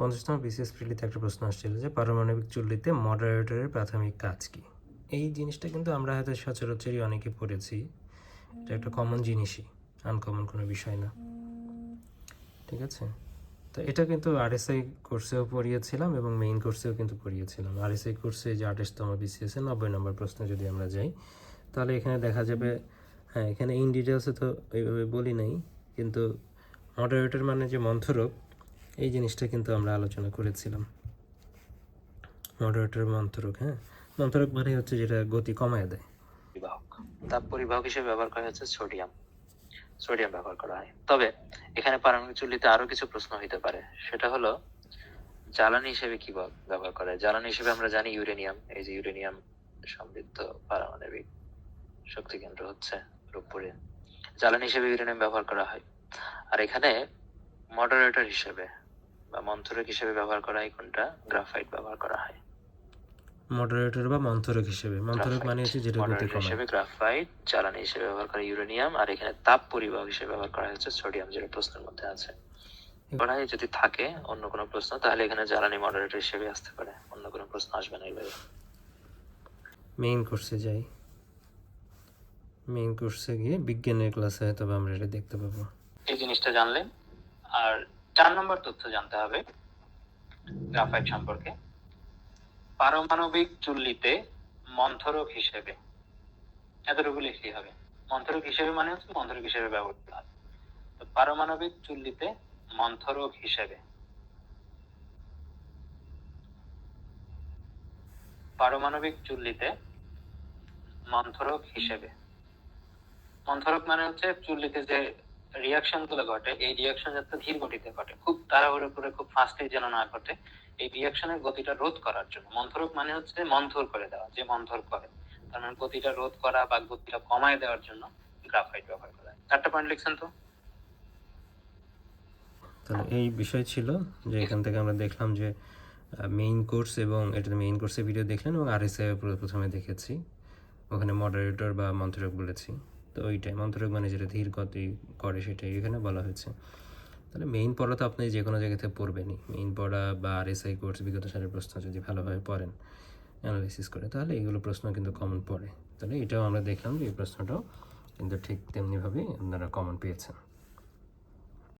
50তম BCS প্রিলিতে একটা প্রশ্ন আসছিল যে পারমাণবিক চুল্লিতে মডারেটরের প্রাথমিক কাজ কী। এই জিনিসটা কিন্তু আমরা হয়তো সচরাচরই অনেকে পড়েছি, এটা একটা কমন জিনিসই, আনকমন কোনো বিষয় না। ঠিক আছে, তো এটা কিন্তু আরএসআই কোর্সেও পড়িয়েছিলাম এবং মেইন কোর্সেও কিন্তু পড়িয়েছিলাম। আরএসআই কোর্সে যে 28তম বিসিএসে 90 নম্বর প্রশ্ন যদি আমরা যাই, তাহলে এখানে দেখা যাবে, হ্যাঁ এখানে ইন ডিটেলসে তো এইভাবে বলি নাই, কিন্তু মডারেটর মানে যে মন্থরক, এই জিনিসটা কিন্তু আমরা আলোচনা করেছিলাম। মডারেটর মন্থরক, হ্যাঁ মন্থরক মানে হচ্ছে যেটা গতি কমায় দেয়। পরিবাহক, তাপ পরিবাহক হিসেবে ব্যবহার করা হচ্ছে সোডিয়াম ব্যবহার করা হয়। তবে এখানে পারমাণবিক চুল্লিতে আরো কিছু প্রশ্ন হইতে পারে, সেটা হলো জ্বালানি হিসেবে কি ব্যবহার করা হয়। জ্বালানি হিসেবে আমরা জানি ইউরেনিয়াম, এই যে ইউরেনিয়াম সমৃদ্ধ পারমাণবিক শক্তি কেন্দ্র হচ্ছে রূপপুরে, জ্বালানি হিসেবে ইউরেনিয়াম ব্যবহার করা হয়। আর এখানে মডারেটর হিসেবে বা মন্থরক হিসেবে ব্যবহার করা হয় কোনটা, গ্রাফাইট ব্যবহার করা হয়। মডারেটর বা মন্থরক হিসেবে, মন্থরক মানে হচ্ছে যেটা গতি মডারেটর কমায়। হিসেবে গ্রাফাইট, জ্বালানি হিসেবে ব্যবহার করা ইউরেনিয়াম, আর এখানে তাপ পরিবাহক হিসেবে ব্যবহার করা হচ্ছে সোডিয়াম, যেটা প্রশ্নের মধ্যে আছে। পড়ায় যদি থাকে অন্য কোনো প্রশ্ন, তাহলে এখানে জ্বালানি মডারেটর হিসেবে আসতে পারে, অন্য কোনো প্রশ্ন আসবে না এইভাবে। মেইন কোর্সে যাই, মেইন কোর্সে গিয়ে বিজ্ঞানের ক্লাসে হয়তো আমরা এটা দেখতে পাবো। এই জিনিসটা জানলেন। আর 4 নম্বর তথ্য জানতে হবে গ্রাফাইট সম্পর্কে। পারমাণবিক চুল্লিতে মন্থরক হিসেবে, এতটুকু লিখলেই হবে। মন্থরক হিসেবে মানে হচ্ছে মন্থরক হিসেবে ব্যবহৃত হয়। তো পারমাণবিক চুল্লিতে মন্থরক হিসেবে, পারমাণবিক চুল্লিতে মন্থরক হিসেবে, মন্থরক মানে হচ্ছে চুল্লিতে যে রিয়াকশন গুলো ঘটে, এই রিয়াকশন যাতে ধীর গতিতে ঘটে, খুব তাড়াহুড়ো করে খুব ফাস্টে যেন না ঘটে, এই রিয়াকশনের গতিটা রোধ করার জন্য। মন্থরক মানে হচ্ছে মন্থর করে দেওয়া, যে মন্থর করে, তার মানে গতিটা রোধ করা বা গতিটা কমায় দেওয়ার জন্য গ্রাফাইট ব্যবহার করা হয়। 4টা পয়েন্ট লিখছেন তো? তাহলে এই বিষয় ছিল যে এখান থেকে আমরা দেখলাম যে মেইন কোর্স, এবং এটা মেইন কোর্সের ভিডিও দেখলেন এবং আরএসআই প্রথমে দেখেছি, ওখানে মডারেটর বা মন্থরক বলেছি। তো ওইটাই মন্থরক মানে যেটা ধীর গতি করে সেটাই এখানে বলা হয়েছে। তাহলে মেইন পড়া তো আপনি যে কোনো জায়গা থেকে পড়বেনই, মেইন পড়া বা আরএসআই কোর্স বিগত সালের প্রশ্ন যদি ভালোভাবে পড়েন অ্যানালাইসিস করে, তাহলে এইগুলো প্রশ্ন কিন্তু কমন পড়ে। তাহলে এটাও আমরা দেখলাম যে এই প্রশ্নটাও কিন্তু ঠিক তেমনিভাবেই আপনারা কমন পেয়েছেন।